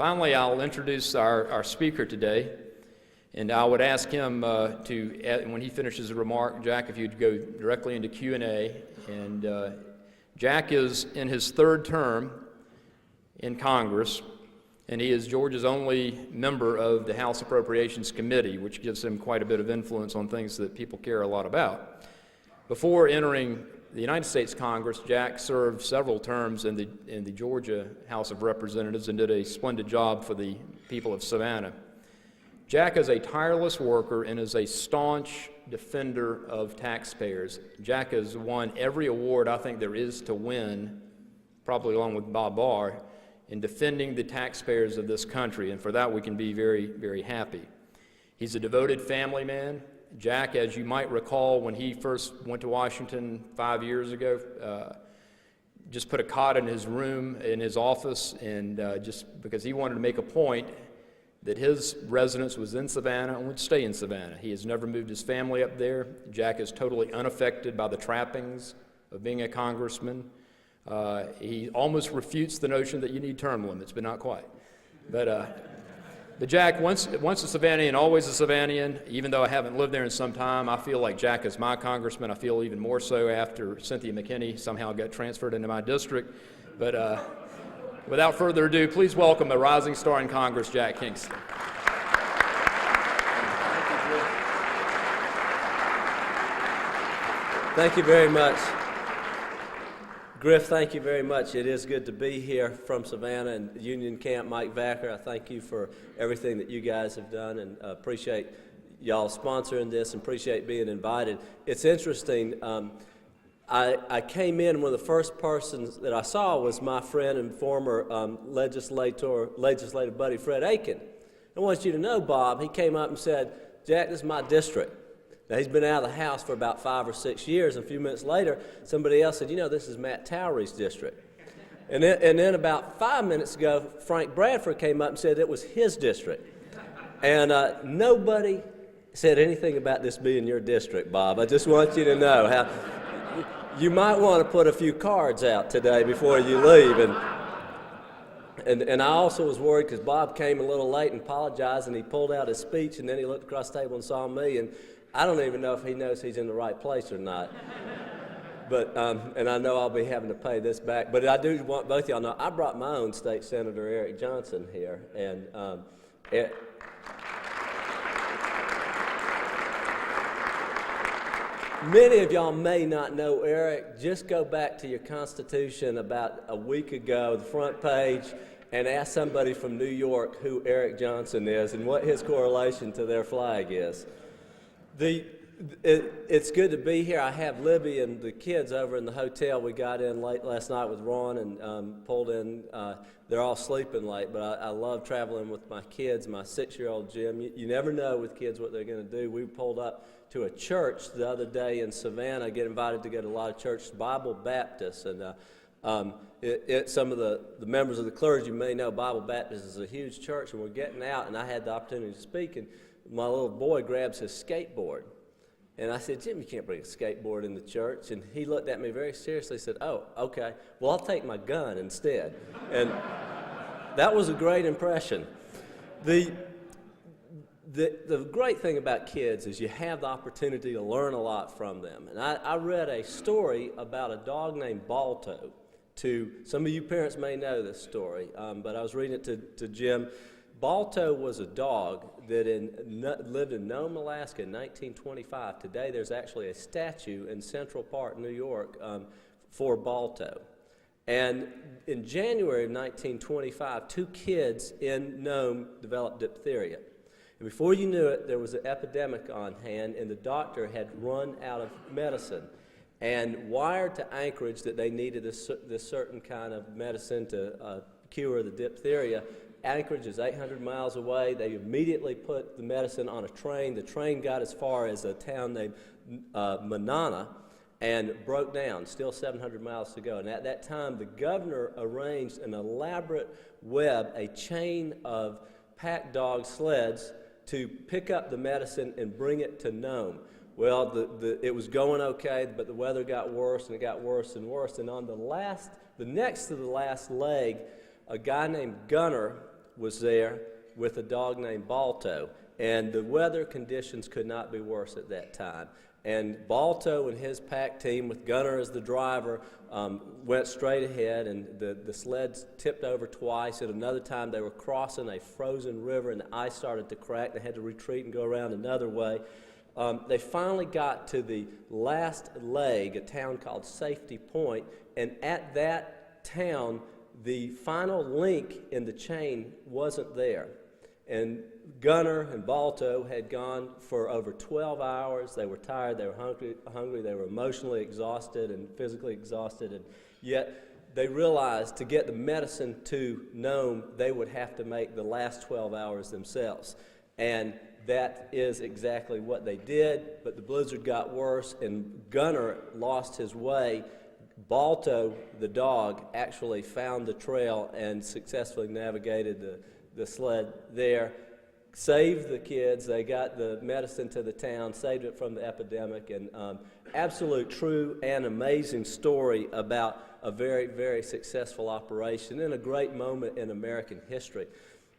Finally, I'll introduce our speaker today, and I would ask him when he finishes a remark, Jack, if you'd go directly into Q&A. And Jack is in his third term in Congress, and he is Georgia's only member of the House Appropriations Committee, which gives him quite a bit of influence on things that people care a lot about. Before entering the United States Congress, Jack served several terms in the Georgia House of Representatives and did a splendid job for the people of Savannah. Jack is a tireless worker and is a staunch defender of taxpayers. Jack has won every award I think there is to win, probably along with Bob Barr, in defending the taxpayers of this country, and for that we can be very, very happy. He's a devoted family man. Jack, as you might recall, when he first went to Washington 5 years ago, just put a cot in his room, in his office, and just because he wanted to make a point that his residence was in Savannah and would stay in Savannah. He has never moved his family up there. Jack is totally unaffected by the trappings of being a congressman. He almost refutes the notion that you need term limits, but not quite. But Jack, once a Savannaian, always a Savannaian. Even though I haven't lived there in some time, I feel like Jack is my congressman. I feel even more so after Cynthia McKinney somehow got transferred into my district. But without further ado, please welcome a rising star in Congress, Jack Kingston. Thank you very much. Griff, thank you very much. It is good to be here from Savannah and Union Camp. Mike Vacker, I thank you for everything that you guys have done, and appreciate y'all sponsoring this and appreciate being invited. It's interesting. I came in, one of the first persons that I saw was my friend and former legislative buddy Fred Aiken. I want you to know, Bob, he came up and said, "Jack, this is my district." Now, he's been out of the House for about 5 or 6 years, and a few minutes later, somebody else said, "This is Matt Towery's district." And then about 5 minutes ago, Frank Bradford came up and said it was his district. And nobody said anything about this being your district, Bob. I just want you to know how you might want to put a few cards out today before you leave. And I also was worried because Bob came a little late and apologized, and he pulled out his speech, and then he looked across the table and saw me, and I don't even know if he knows he's in the right place or not. But and I know I'll be having to pay this back. But I do want both of y'all to know I brought my own state senator, Eric Johnson, here. And many of y'all may not know Eric. Just go back to your Constitution about a week ago, the front page, and ask somebody from New York who Eric Johnson is and what his correlation to their flag is. It's good to be here. I have Libby and the kids over in the hotel. We got in late last night with Ron and pulled in. They're all sleeping late, but I love traveling with my kids, my 6-year-old Jim. You never know with kids what they're going to do. We pulled up to a church the other day in Savannah. I get invited to go to a lot of churches, Bible Baptist, and some of the members of the clergy may know Bible Baptist is a huge church, and we're getting out, and I had the opportunity to speak, and my little boy grabs his skateboard. And I said, "Jim, you can't bring a skateboard in the church." And he looked at me very seriously and said, "Oh, okay. Well, I'll take my gun instead." And that was a great impression. The great thing about kids is you have the opportunity to learn a lot from them. And I read a story about a dog named Balto. Some of you parents may know this story, but I was reading it to Jim. Balto was a dog that lived in Nome, Alaska in 1925. Today there's actually a statue in Central Park, New York, for Balto. And in January of 1925, 2 kids in Nome developed diphtheria. And before you knew it, there was an epidemic on hand, and the doctor had run out of medicine and wired to Anchorage that they needed this certain kind of medicine to cure the diphtheria. Anchorage is 800 miles away. They immediately put the medicine on a train. The train got as far as a town named Monona and broke down, still 700 miles to go. And at that time, the governor arranged an elaborate web, a chain of pack dog sleds to pick up the medicine and bring it to Nome. Well, it was going okay, but the weather got worse, and it got worse and worse. And on the next to the last leg, a guy named Gunner was there with a dog named Balto, and the weather conditions could not be worse at that time. And Balto and his pack team, with Gunner as the driver, went straight ahead, and the sleds tipped over twice. At another time, they were crossing a frozen river, and the ice started to crack. They had to retreat and go around another way. They finally got to the last leg, a town called Safety Point, and at that town, the final link in the chain wasn't there. And Gunner and Balto had gone for over 12 hours. They were tired, they were hungry, they were emotionally exhausted and physically exhausted, and yet they realized to get the medicine to Nome, they would have to make the last 12 hours themselves. And that is exactly what they did, but the blizzard got worse, and Gunner lost his way. Balto, the dog, actually found the trail and successfully navigated the sled there, saved the kids. They got the medicine to the town, saved it from the epidemic, and absolute, true, and amazing story about a very, very successful operation and a great moment in American history.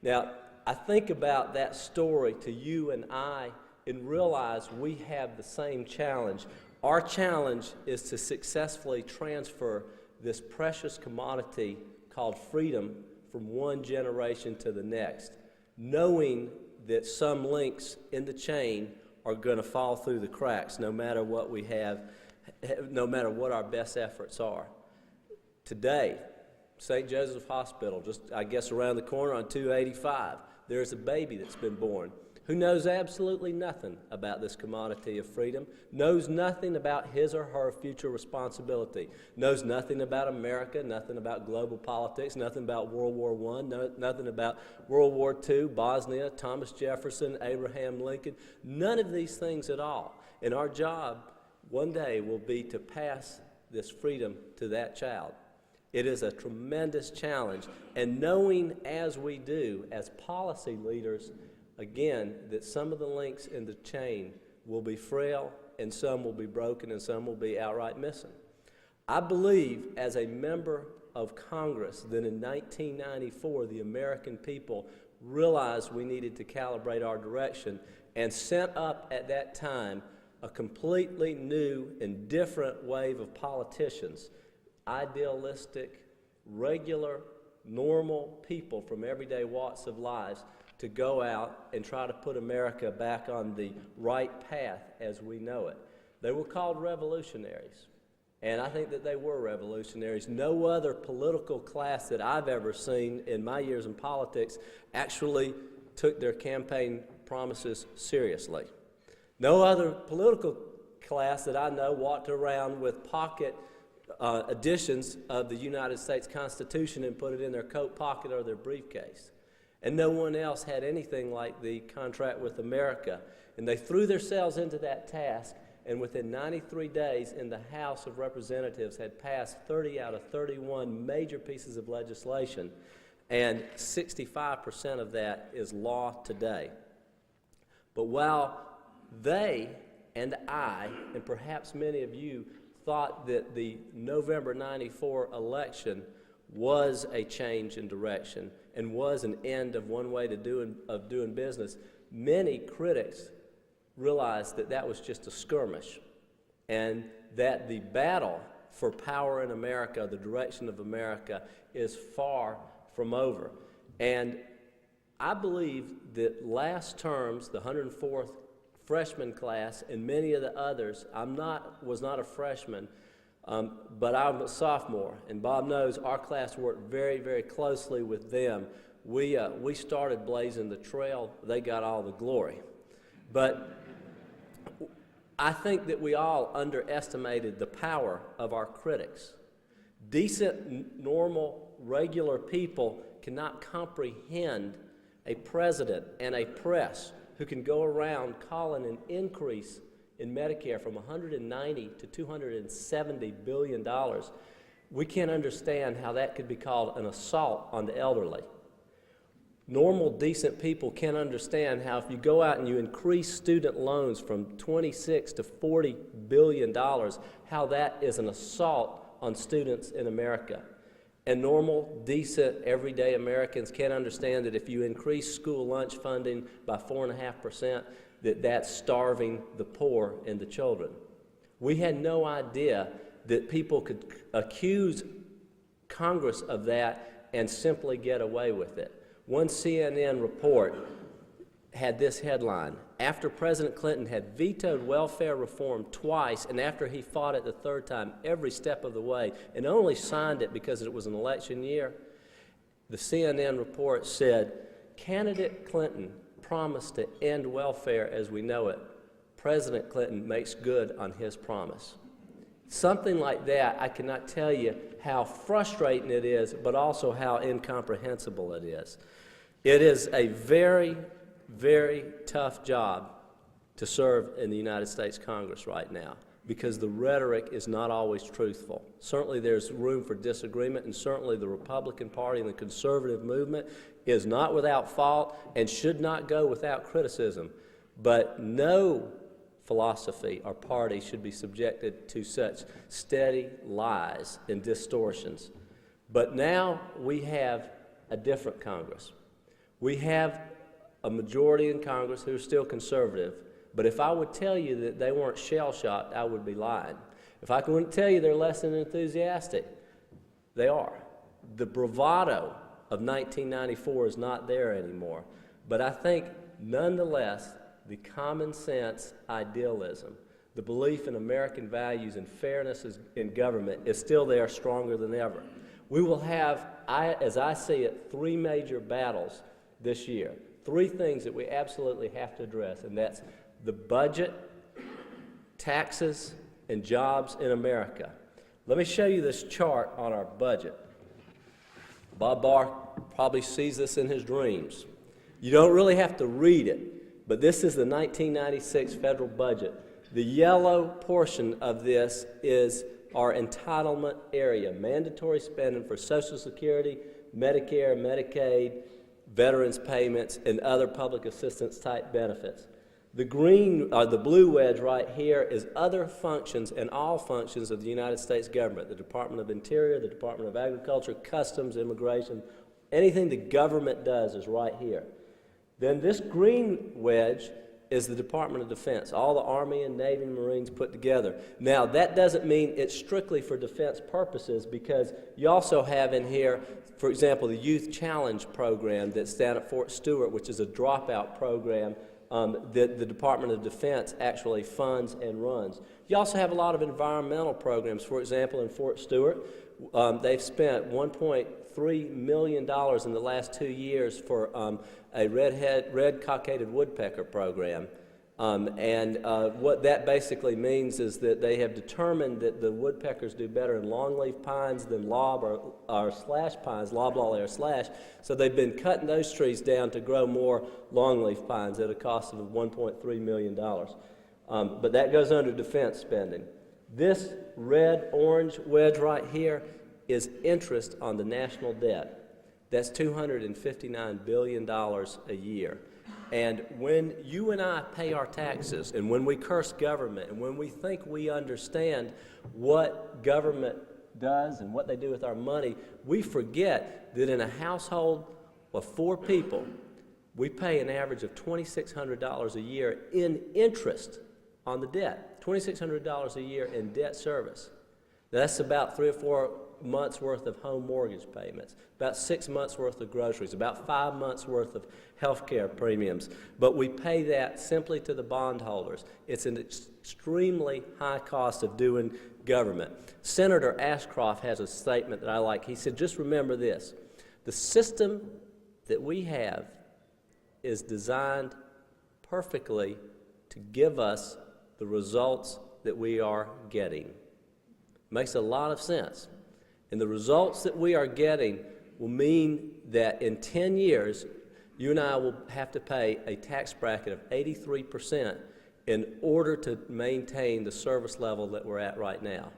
Now, I think about that story to you and I and realize we have the same challenge. Our challenge is to successfully transfer this precious commodity called freedom from one generation to the next, knowing that some links in the chain are going to fall through the cracks no matter what we have, no matter what our best efforts are. Today, St. Joseph Hospital, just I guess around the corner on 285, there's a baby that's been born who knows absolutely nothing about this commodity of freedom, knows nothing about his or her future responsibility, knows nothing about America, nothing about global politics, nothing about World War I, nothing about World War II, Bosnia, Thomas Jefferson, Abraham Lincoln, none of these things at all. And our job one day will be to pass this freedom to that child. It is a tremendous challenge, and knowing as we do, as policy leaders, again, that some of the links in the chain will be frail, and some will be broken, and some will be outright missing. I believe, as a member of Congress, that in 1994, the American people realized we needed to calibrate our direction and sent up at that time a completely new and different wave of politicians, idealistic, regular, normal people from everyday walks of lives, to go out and try to put America back on the right path as we know it. They were called revolutionaries, and I think that they were revolutionaries. No other political class that I've ever seen in my years in politics actually took their campaign promises seriously. No other political class that I know walked around with pocket editions of the United States Constitution and put it in their coat pocket or their briefcase. And no one else had anything like the contract with America. And they threw themselves into that task, and within 93 days in the House of Representatives had passed 30 out of 31 major pieces of legislation, and 65% of that is law today. But while they and I, and perhaps many of you, thought that the November 94 election was a change in direction and was an end of one way of doing business, many critics realized that that was just a skirmish, and that the battle for power in America, the direction of America, is far from over. And I believe that last terms, the 104th freshman class and many of the others, was not a freshman, but I'm a sophomore, and Bob knows our class worked very, very closely with them. We started blazing the trail. They got all the glory. But I think that we all underestimated the power of our critics. Decent, normal, regular people cannot comprehend a president and a press who can go around calling an increase in Medicare from $190 to $270 billion. We can't understand how that could be called an assault on the elderly. Normal, decent people can't understand how if you go out and you increase student loans from $26 to $40 billion, how that is an assault on students in America. And normal, decent, everyday Americans can't understand that if you increase school lunch funding by 4.5%, that's starving the poor and the children. We had no idea that people could accuse Congress of that and simply get away with it. One CNN report had this headline: after President Clinton had vetoed welfare reform twice, and after he fought it the third time every step of the way, and only signed it because it was an election year, the CNN report said, candidate Clinton promised to end welfare as we know it. President Clinton makes good on his promise. Something like that, I cannot tell you how frustrating it is, but also how incomprehensible it is. It is a very, very tough job to serve in the United States Congress right now, because the rhetoric is not always truthful. Certainly there's room for disagreement, and certainly the Republican Party and the conservative movement is not without fault and should not go without criticism. But no philosophy or party should be subjected to such steady lies and distortions. But now we have a different Congress. We have a majority in Congress who are still conservative, but if I would tell you that they weren't shell-shocked, I would be lying. If I couldn't tell you they're less than enthusiastic, they are. The bravado of 1994 is not there anymore, but I think nonetheless the common sense idealism, the belief in American values and fairness in government is still there, stronger than ever. We will have, as I see it, three major battles this year. Three things that we absolutely have to address, and that's the budget, taxes, and jobs in America. Let me show you this chart on our budget. Bob Barr probably sees this in his dreams. You don't really have to read it, but this is the 1996 federal budget. The yellow portion of this is our entitlement area, mandatory spending for Social Security, Medicare, Medicaid, veterans payments, and other public assistance type benefits. The blue wedge right here is other functions and all functions of the United States government, the Department of Interior, the Department of Agriculture, Customs, Immigration, anything the government does is right here. Then this green wedge is the Department of Defense, all the Army and Navy and Marines put together. Now, that doesn't mean it's strictly for defense purposes, because you also have in here, for example, the Youth Challenge program that's down at Fort Stewart, which is a dropout program that the Department of Defense actually funds and runs. You also have a lot of environmental programs. For example, in Fort Stewart, they've spent $1.3 million in the last 2 years for a red-cockaded woodpecker program. What that basically means is that they have determined that the woodpeckers do better in longleaf pines than lob or slash pines, loblolly or slash, so they've been cutting those trees down to grow more longleaf pines at a cost of $1.3 million. But that goes under defense spending. This red-orange wedge right here is interest on the national debt. That's $259 billion a year. And when you and I pay our taxes, and when we curse government, and when we think we understand what government does and what they do with our money, we forget that in a household of 4 people, we pay an average of $2,600 a year in interest on the debt, $2,600 a year in debt service. That's about 3 or 4 months worth of home mortgage payments, about 6 months worth of groceries, about 5 months worth of health care premiums. But we pay that simply to the bondholders. It's an extremely high cost of doing government. Senator Ashcroft has a statement that I like. He said, just remember this: the system that we have is designed perfectly to give us the results that we are getting. Makes a lot of sense. And the results that we are getting will mean that in 10 years, you and I will have to pay a tax bracket of 83% in order to maintain the service level that we're at right now.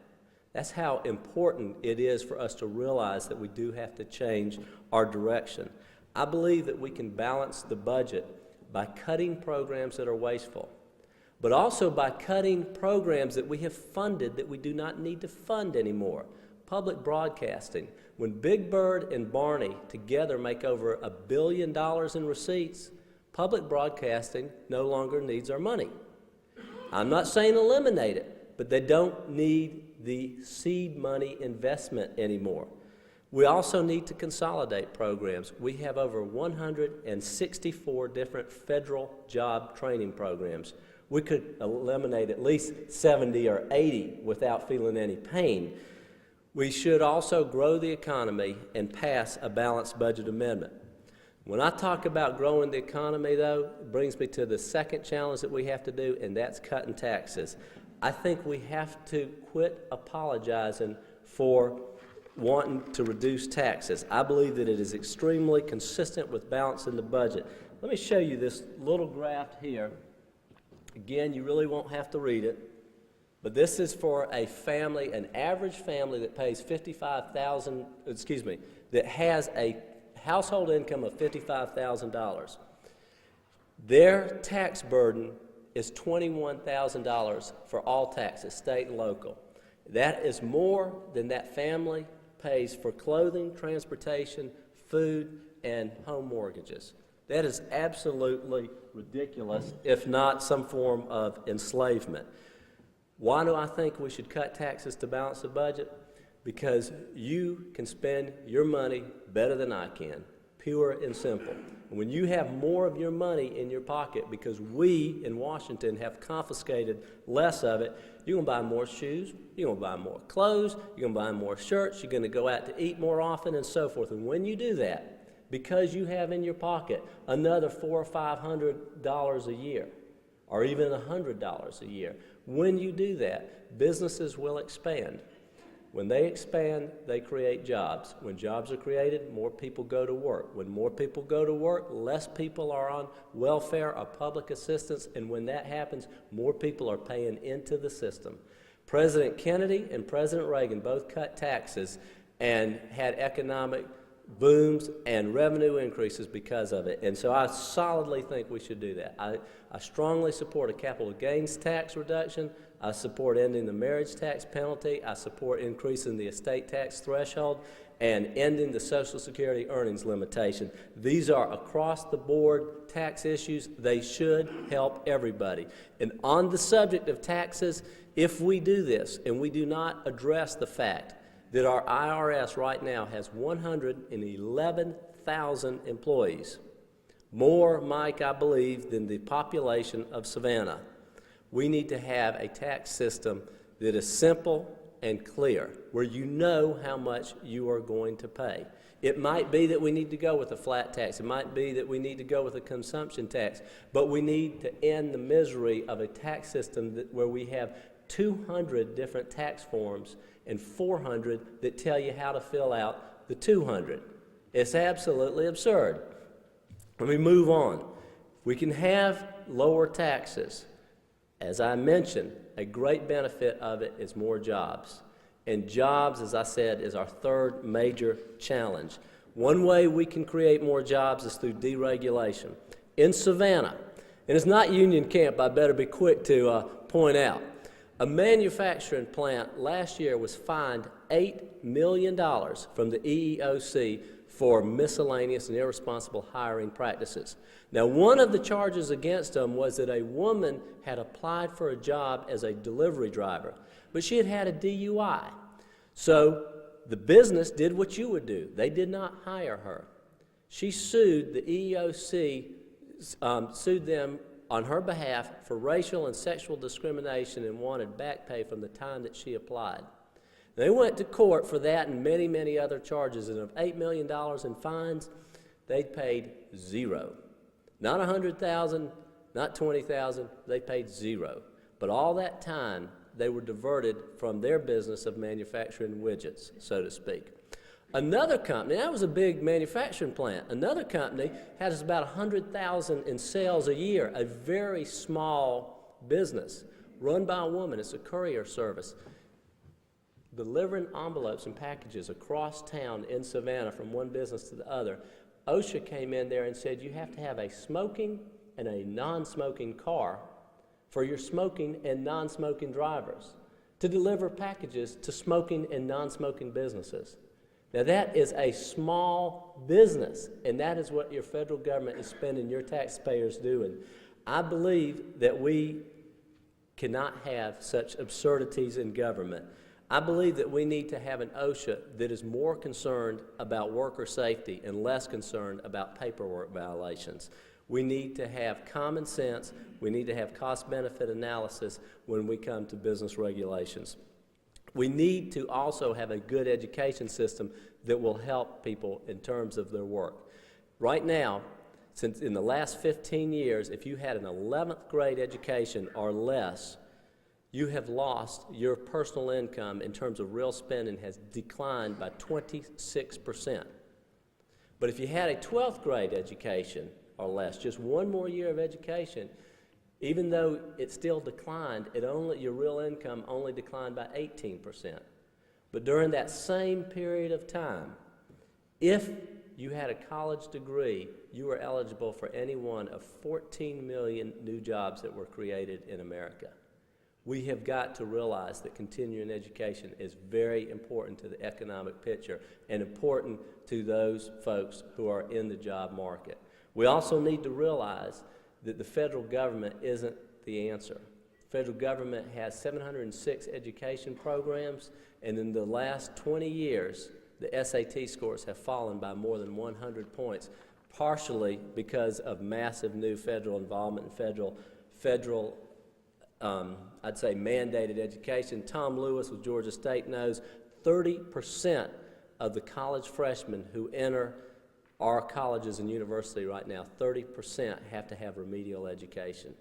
That's how important it is for us to realize that we do have to change our direction. I believe that we can balance the budget by cutting programs that are wasteful, but also by cutting programs that we have funded that we do not need to fund anymore. Public broadcasting. When Big Bird and Barney together make over $1 billion in receipts, public broadcasting no longer needs our money. I'm not saying eliminate it, but they don't need the seed money investment anymore. We also need to consolidate programs. We have over 164 different federal job training programs. We could eliminate at least 70 or 80 without feeling any pain. We should also grow the economy and pass a balanced budget amendment. When I talk about growing the economy, though, it brings me to the second challenge that we have to do, and that's cutting taxes. I think we have to quit apologizing for wanting to reduce taxes. I believe that it is extremely consistent with balance in the budget. Let me show you this little graph here. Again, you really won't have to read it, but this is for a family, an average family that pays that has a household income of $55,000. Their tax burden is $21,000 for all taxes, state and local. That is more than that family pays for clothing, transportation, food, and home mortgages. That is absolutely ridiculous, if not some form of enslavement. Why do I think we should cut taxes to balance the budget? Because you can spend your money better than I can, pure and simple. When you have more of your money in your pocket, because we in Washington have confiscated less of it, you're going to buy more shoes, you're going to buy more clothes, you're going to buy more shirts, you're going to go out to eat more often, and so forth. And when you do that, because you have in your pocket another $400 or $500 a year, or even $100 a year, when you do that, businesses will expand. When they expand, they create jobs. When jobs are created, more people go to work. When more people go to work, less people are on welfare or public assistance, and when that happens, more people are paying into the system. President Kennedy and President Reagan both cut taxes and had economic booms and revenue increases because of it. And so I solidly think we should do that. I strongly support a capital gains tax reduction. I support ending the marriage tax penalty. I support increasing the estate tax threshold and ending the Social Security earnings limitation. These are across-the-board tax issues. They should help everybody. And on the subject of taxes, if we do this and we do not address the fact that our IRS right now has 111,000 employees, more, Mike, I believe, than the population of Savannah. We need to have a tax system that is simple and clear, where you know how much you are going to pay. It might be that we need to go with a flat tax. It might be that we need to go with a consumption tax. But we need to end the misery of a tax system where we have 200 different tax forms and 400 that tell you how to fill out the 200. It's absolutely absurd. Let me move on. We can have lower taxes. As I mentioned, a great benefit of it is more jobs. And jobs, as I said, is our third major challenge. One way we can create more jobs is through deregulation. In Savannah, and it's not Union Camp, I better be quick to point out, a manufacturing plant last year was fined $8 million from the EEOC for miscellaneous and irresponsible hiring practices. Now, one of the charges against them was that a woman had applied for a job as a delivery driver, but she had had a DUI. So the business did what you would do. They did not hire her. She sued the EEOC, sued them on her behalf for racial and sexual discrimination and wanted back pay from the time that she applied. They went to court for that and many, many other charges, and of $8 million in fines, they paid zero. Not $100,000, not $20,000, they paid zero. But all that time, they were diverted from their business of manufacturing widgets, so to speak. Another company, that was a big manufacturing plant, another company has about 100,000 in sales a year, a very small business run by a woman. It's a courier service, delivering envelopes and packages across town in Savannah from one business to the other. OSHA came in there and said you have to have a smoking and a non-smoking car for your smoking and non-smoking drivers. to deliver packages to smoking and non-smoking businesses. Now that is a small business, and that is what your federal government is spending your taxpayers doing. I believe that we cannot have such absurdities in government. I believe that we need to have an OSHA that is more concerned about worker safety and less concerned about paperwork violations. We need to have common sense. We need to have cost-benefit analysis when we come to business regulations. We need to also have a good education system that will help people in terms of their work. Right now, since in the last 15 years, if you had an 11th grade education or less, you have lost your personal income in terms of real spending has declined by 26%. But if you had a 12th grade education or less, just one more year of education, even though it still declined, your real income only declined by 18%. But during that same period of time, if you had a college degree, you were eligible for any one of 14 million new jobs that were created in America. We have got to realize that continuing education is very important to the economic picture and important to those folks who are in the job market. We also need to realize that the federal government isn't the answer. The federal government has 706 education programs, and in the last 20 years, the SAT scores have fallen by more than 100 points, partially because of massive new federal involvement in federal I'd say mandated education. Tom Lewis with Georgia State knows 30% of the college freshmen who enter our colleges and universities right now, 30% have to have remedial education.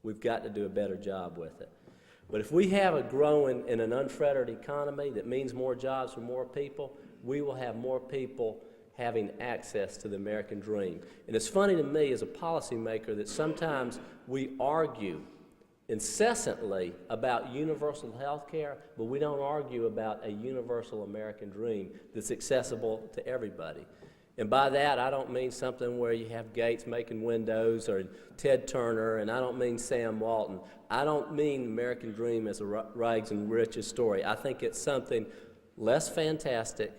We've got to do a better job with it. But if we have a growing and an unfettered economy that means more jobs for more people, we will have more people having access to the American dream. And it's funny to me as a policymaker that sometimes we argue incessantly about universal health care, but we don't argue about a universal American dream that's accessible to everybody. And by that, I don't mean something where you have Gates making windows or Ted Turner, and I don't mean Sam Walton. I don't mean American dream as a rags and riches story. I think it's something less fantastic,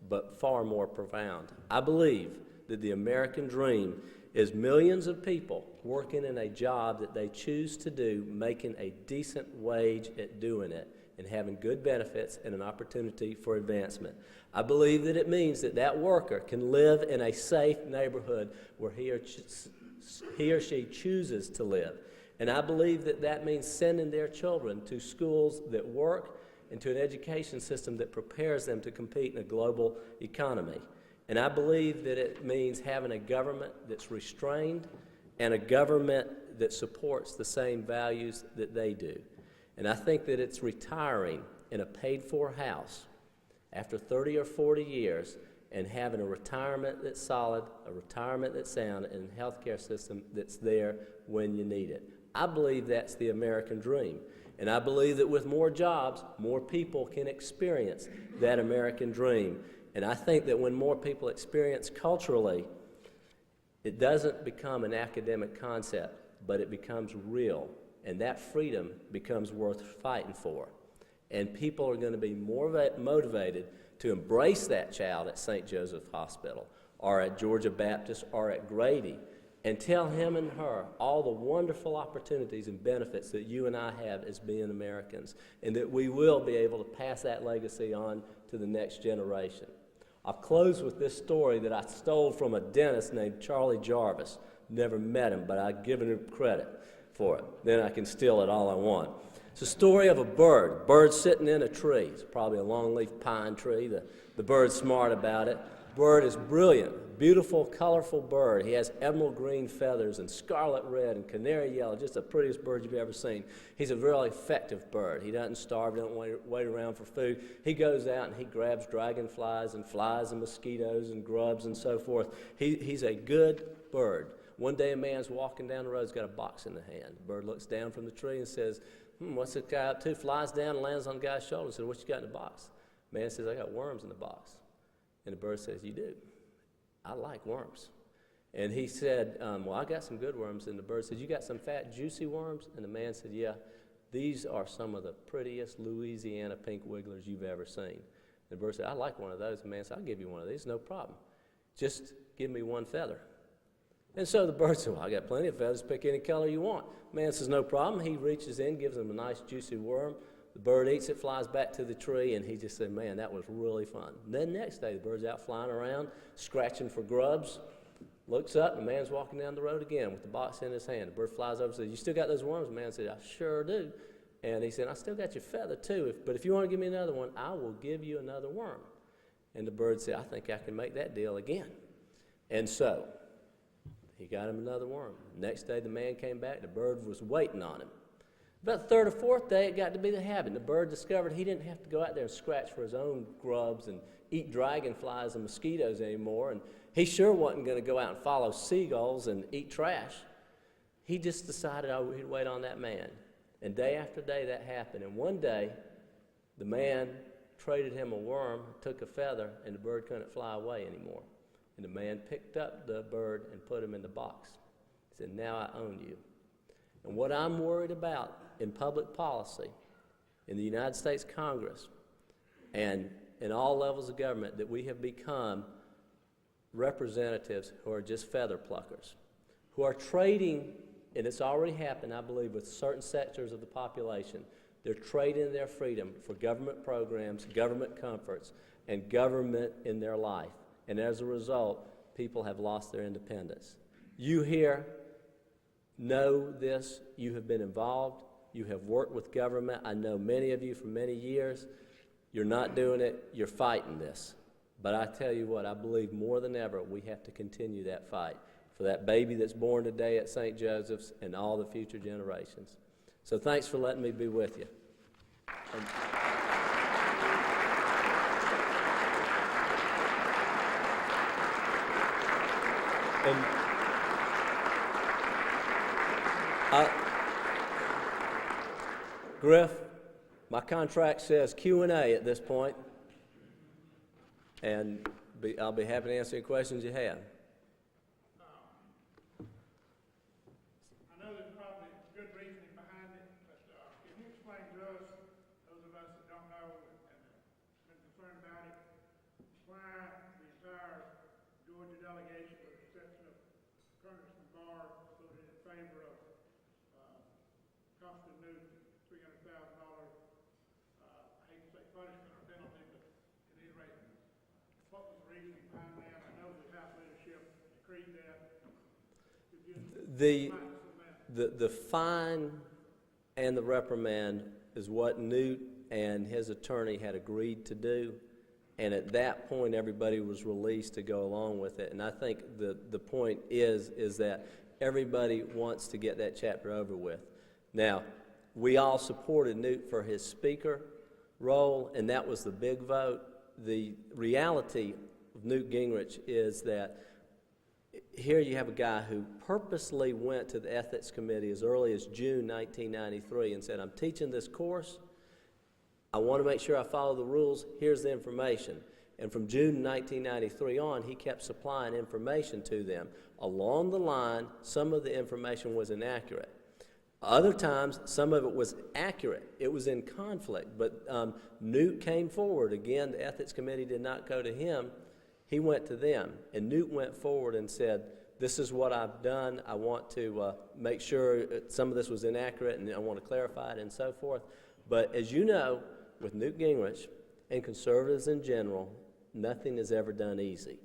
but far more profound. I believe that the American dream is millions of people working in a job that they choose to do, making a decent wage at doing it, and having good benefits and an opportunity for advancement. I believe that it means that that worker can live in a safe neighborhood where he or she chooses to live. And I believe that that means sending their children to schools that work and to an education system that prepares them to compete in a global economy. And I believe that it means having a government that's restrained and a government that supports the same values that they do. And I think that it's retiring in a paid-for house after 30 or 40 years and having a retirement that's solid, a retirement that's sound, and a health care system that's there when you need it. I believe that's the American dream. And I believe that with more jobs, more people can experience that American dream. And I think that when more people experience culturally, it doesn't become an academic concept, but it becomes real. And that freedom becomes worth fighting for. And people are going to be more motivated to embrace that child at St. Joseph Hospital or at Georgia Baptist or at Grady and tell him and her all the wonderful opportunities and benefits that you and I have as being Americans, and that we will be able to pass that legacy on to the next generation. I'll close with this story that I stole from a dentist named Charlie Jarvis. Never met him, but I've given him credit for it. Then I can steal it all I want. It's a story of a bird. Bird sitting in a tree. It's probably a longleaf pine tree. The bird's smart about it. Bird is brilliant, beautiful, colorful bird. He has emerald green feathers and scarlet red and canary yellow, just the prettiest bird you've ever seen. He's a really effective bird. He doesn't starve, doesn't wait around for food. He goes out and he grabs dragonflies and flies and mosquitoes and grubs and so forth. He's a good bird. One day a man's walking down the road, he's got a box in the hand. The bird looks down from the tree and says, what's this guy up to? Flies down and lands on the guy's shoulder and says, what you got in the box? Man says, I got worms in the box. And the bird says, you do? I like worms. And he said, well, I got some good worms. And the bird said, you got some fat, juicy worms? And the man said, yeah, these are some of the prettiest Louisiana pink wigglers you've ever seen. The bird said, "I'd like one of those." The man said, "I'll give you one of these, no problem. Just give me one feather." And so the bird said, "Well, I got plenty of feathers, pick any color you want." The man says, "No problem." He reaches in, gives him a nice juicy worm. The bird eats it, flies back to the tree, and he just said, "Man, that was really fun." And then next day, the bird's out flying around, scratching for grubs, looks up, and the man's walking down the road again with the box in his hand. The bird flies over and says, "You still got those worms?" The man said, "I sure do." And he said, "I still got your feather too, but if you want to give me another one, I will give you another worm." And the bird said, "I think I can make that deal again." And so he got him another worm. Next day, the man came back. The bird was waiting on him. About the third or fourth day, it got to be the habit. The bird discovered he didn't have to go out there and scratch for his own grubs and eat dragonflies and mosquitoes anymore. And he sure wasn't going to go out and follow seagulls and eat trash. He just decided he'd wait on that man. And day after day, that happened. And one day, the man traded him a worm, took a feather, and the bird couldn't fly away anymore. And the man picked up the bird and put him in the box. He said, "Now I own you." And what I'm worried about in public policy, in the United States Congress, and in all levels of government, that we have become representatives who are just feather pluckers, who are trading, and it's already happened, I believe, with certain sectors of the population. They're trading their freedom for government programs, government comforts, and government in their life. And as a result, people have lost their independence. You here know this. You have been involved. You have worked with government. I know many of you for many years. You're not doing it. You're fighting this. But I tell you what, I believe more than ever we have to continue that fight for that baby that's born today at St. Joseph's and all the future generations. So thanks for letting me be with you. Griff, my contract says Q&A at this point, and I'll be happy to answer any questions you have. I know there's probably good reasoning behind it, but can you explain to us, those of us that don't know and been concerned about it, why the entire Georgia delegation, with the exception of Congressman Barr, voted in favor of costing Newt $300,000, I hate to say punishment or penalty, but at any rate, what was the reasoning behind that? I know the House leadership decreed that. Could you The fine and the reprimand is what Newt and his attorney had agreed to do, and at that point everybody was released to go along with it. And I think the point is that everybody wants to get that chapter over with. Now, we all supported Newt for his speaker role, and that was the big vote. The reality of Newt Gingrich is that here you have a guy who purposely went to the Ethics Committee as early as June 1993 and said, "I'm teaching this course. I want to make sure I follow the rules. Here's the information." And from June 1993 on, he kept supplying information to them. Along the line, some of the information was inaccurate. Other times, some of it was accurate. It was in conflict. But Newt came forward. Again, the Ethics Committee did not go to him. He went to them. And Newt went forward and said, "This is what I've done. I want to make sure some of this was inaccurate, and I want to clarify it," and so forth. But as you know, with Newt Gingrich and conservatives in general, nothing is ever done easy.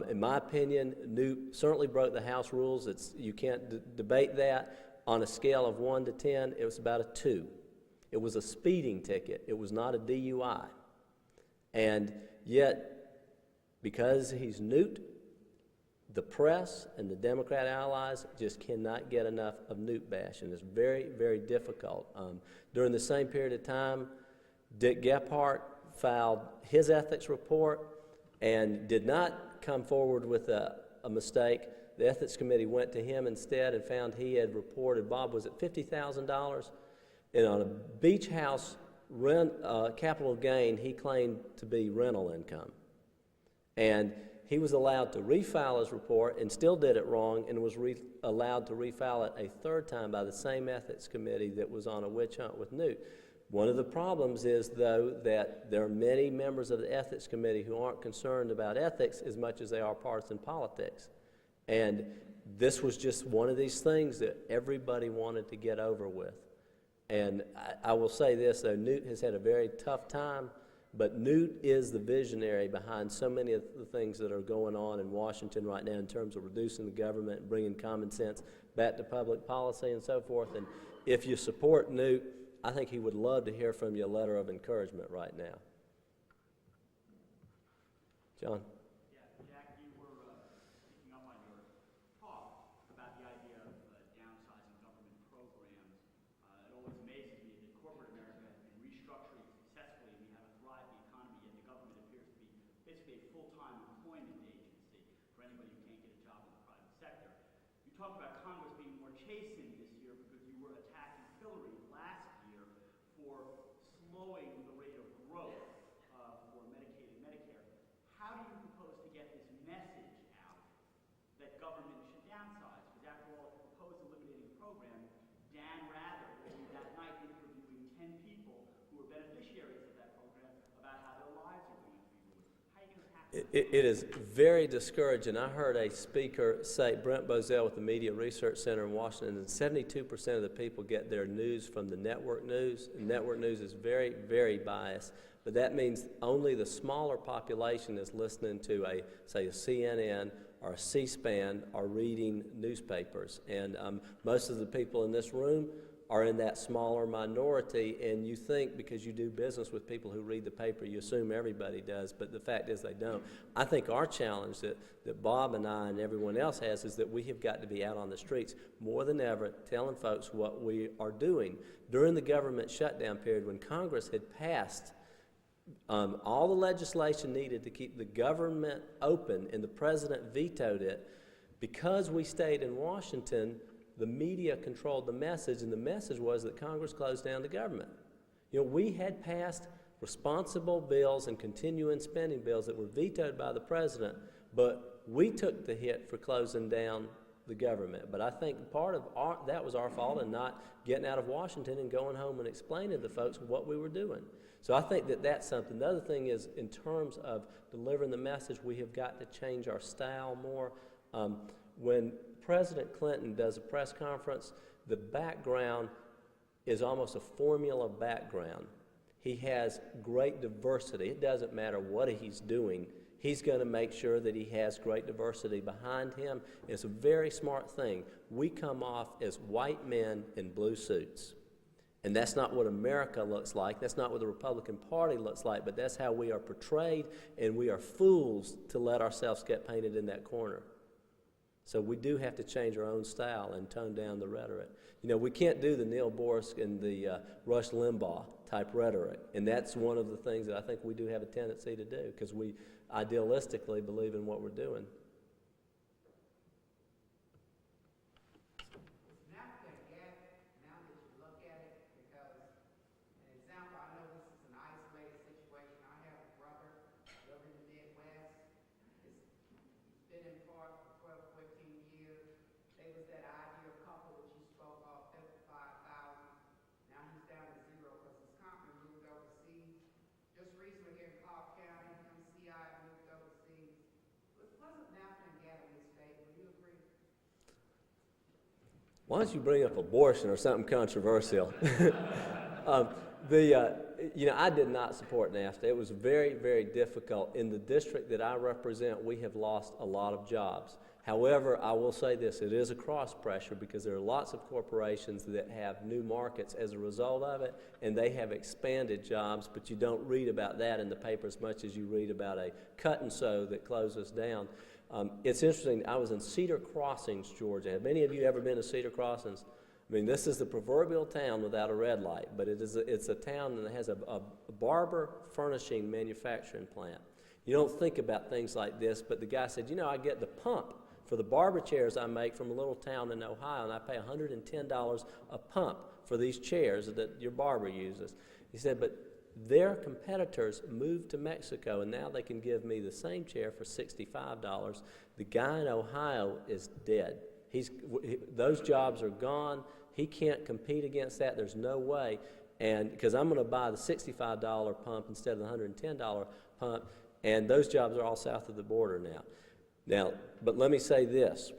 In my opinion, Newt certainly broke the House rules. You can't debate that. On a scale of 1 to 10, it was about a 2. It was a speeding ticket. It was not a DUI. And yet, because he's Newt, the press and the Democrat allies just cannot get enough of Newt bash, and it's very, very difficult. During the same period of time, Dick Gephardt filed his ethics report and did not come forward with a mistake. The Ethics Committee went to him instead and found he had reported, Bob, was it $50,000? And on a beach house capital gain, he claimed to be rental income. And he was allowed to refile his report and still did it wrong, and was allowed to refile it a third time by the same ethics committee that was on a witch hunt with Newt. One of the problems is, though, that there are many members of the ethics committee who aren't concerned about ethics as much as they are partisan politics. And this was just one of these things that everybody wanted to get over with. And I will say this, though, Newt has had a very tough time, but Newt is the visionary behind so many of the things that are going on in Washington right now in terms of reducing the government, bringing common sense back to public policy and so forth. And if you support Newt, I think he would love to hear from you a letter of encouragement right now. John? Yeah, Jack, you were picking up on your talk about the idea of downsizing government programs. It always amazes me that corporate America has been restructuring successfully, and we have a thriving economy, yet the government appears to be basically a full-time employment agency for anybody who can't get a job in the private sector. You talked about Congress being more chastened this year because you were attacking Hillary last year for slowing the rate of growth for Medicaid and Medicare. How do you propose to get this message out that government should downsize? Because after all, if you propose eliminating the program, Dan Rather will be that night interviewing 10 people who are beneficiaries of that program about how their lives are going to be ruined. How are you going to tackle that? It is very discouraging. I heard a speaker say, Brent Bozell with the Media Research Center in Washington, that 72% of the people get their news from the network news. And network news is very, very biased. But that means only the smaller population is listening to say a CNN or a C-SPAN or reading newspapers. And most of the people in this room are in that smaller minority, and you think because you do business with people who read the paper, you assume everybody does, but the fact is they don't. I think our challenge that Bob and I and everyone else has is that we have got to be out on the streets more than ever telling folks what we are doing. During the government shutdown period, when Congress had passed all the legislation needed to keep the government open, and the president vetoed it, because we stayed in Washington, the media controlled the message, and the message was that Congress closed down the government. You know, we had passed responsible bills and continuing spending bills that were vetoed by the president, but we took the hit for closing down the government. But I think part of that was our fault in not getting out of Washington and going home and explaining to folks what we were doing. So I think that that's something. The other thing is, in terms of delivering the message, we have got to change our style more. When President Clinton does a press conference, the background is almost a formula background. He has great diversity. It doesn't matter what he's doing. He's going to make sure that he has great diversity behind him. It's a very smart thing. We come off as white men in blue suits. And that's not what America looks like. That's not what the Republican Party looks like, but that's how we are portrayed, and we are fools to let ourselves get painted in that corner. So we do have to change our own style and tone down the rhetoric. You know, we can't do the Neil Borsk and the Rush Limbaugh type rhetoric, and that's one of the things that I think we do have a tendency to do, because we idealistically believe in what we're doing. Why don't you bring up abortion or something controversial? I did not support NAFTA. It was very, very difficult. In the district that I represent, we have lost a lot of jobs. However, I will say this, it is a cross pressure because there are lots of corporations that have new markets as a result of it, and they have expanded jobs, but you don't read about that in the paper as much as you read about a cut and sew that closes down. It's interesting, I was in Cedar Crossings, Georgia. Have any of you ever been to Cedar Crossings? I mean, this is the proverbial town without a red light, but it's a town that has a barber furnishing manufacturing plant. You don't think about things like this, but the guy said, you know, I get the pump for the barber chairs I make from a little town in Ohio, and I pay $110 a pump for these chairs that your barber uses. He said, but Their competitors moved to Mexico, and now they can give me the same chair for $65. The guy in Ohio is dead. Those jobs are gone. He can't compete against that. There's no way. And because I'm going to buy the $65 pump instead of the $110 pump, and those jobs are all south of the border now. But let me say this.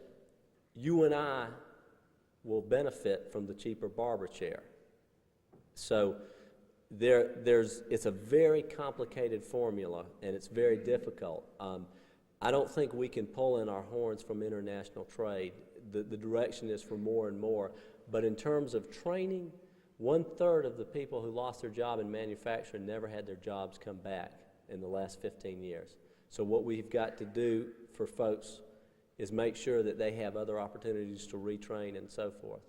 You and I will benefit from the cheaper Barber chair. So it's a very complicated formula, and it's very difficult. I don't think we can pull in our horns from international trade. The direction is for more and more. But in terms of training, 1/3 of the people who lost their job in manufacturing never had their jobs come back in the last 15 years. So what we've got to do for folks is make sure that they have other opportunities to retrain and so forth.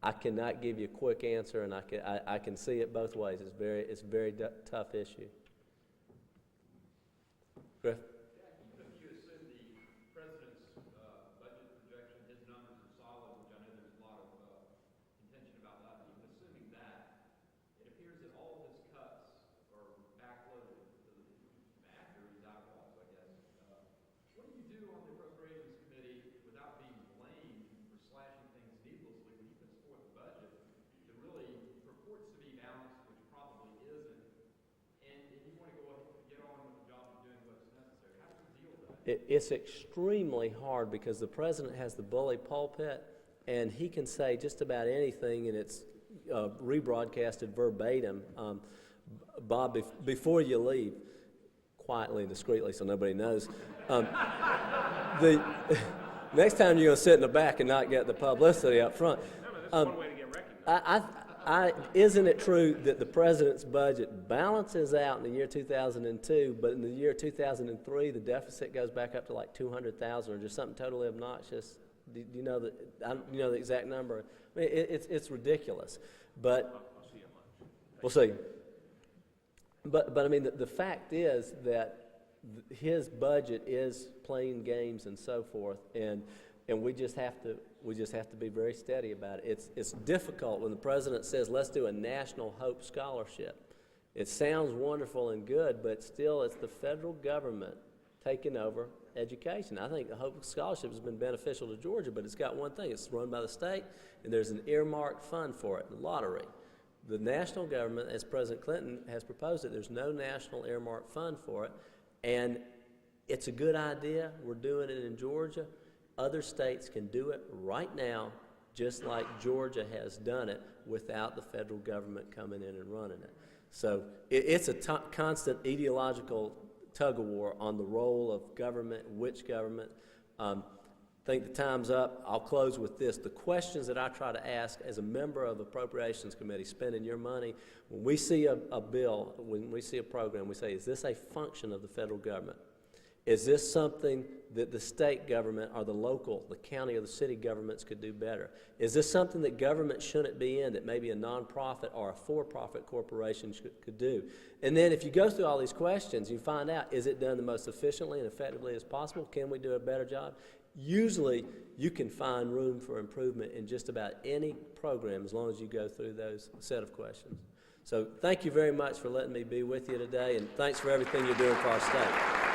I cannot give you a quick answer, and I can see it both ways. It's a very tough issue. Griff? Even if you assume the president's budget projection, his numbers are solid, which I know there's a lot of contention about that, even assuming that, it appears that all of his cuts are backloaded after he's out of office, I guess. What do you do on the Appropriations Committee without being blamed for slashing things needlessly when he puts forth a budget that really purports to be balanced, which probably isn't, and you want to go ahead and get on with the job of doing what's necessary? How do you deal with that? It's extremely hard because the president has the bully pulpit, and he can say just about anything, and it's rebroadcasted verbatim. Bob, before you leave, quietly and discreetly so nobody knows, the next time you're going to sit in the back and not get the publicity up front. Isn't it true that the president's budget balances out in the year 2002, but in the year 2003 the deficit goes back up to like 200,000 or just something totally obnoxious? Do you know the exact number? I mean, it's ridiculous, but we'll see. But I mean, the fact is that his budget is playing games and so forth, and we just have to be very steady about it. It's difficult when the president says, let's do a National Hope Scholarship. It sounds wonderful and good, but still it's the federal government taking over education. I think the Hope Scholarship has been beneficial to Georgia, but it's got one thing. It's run by the state, and there's an earmarked fund for it, the lottery. The national government, as President Clinton has proposed it, there's no national earmarked fund for it, and it's a good idea. We're doing it in Georgia. Other states can do it right now, just like Georgia has done it without the federal government coming in and running it. So it's a constant ideological tug-of-war on the role of government, which government. I think the time's up. I'll close with this. The questions that I try to ask as a member of the Appropriations Committee, spending your money, when we see a bill, when we see a program, we say, is this a function of the federal government? Is this something that the state government or the local, the county or the city governments could do better? Is this something that government shouldn't be in that maybe a nonprofit or a for-profit corporation could do? And then if you go through all these questions, you find out, is it done the most efficiently and effectively as possible? Can we do a better job? Usually, you can find room for improvement in just about any program as long as you go through those set of questions. So thank you very much for letting me be with you today, and thanks for everything you're doing for our state.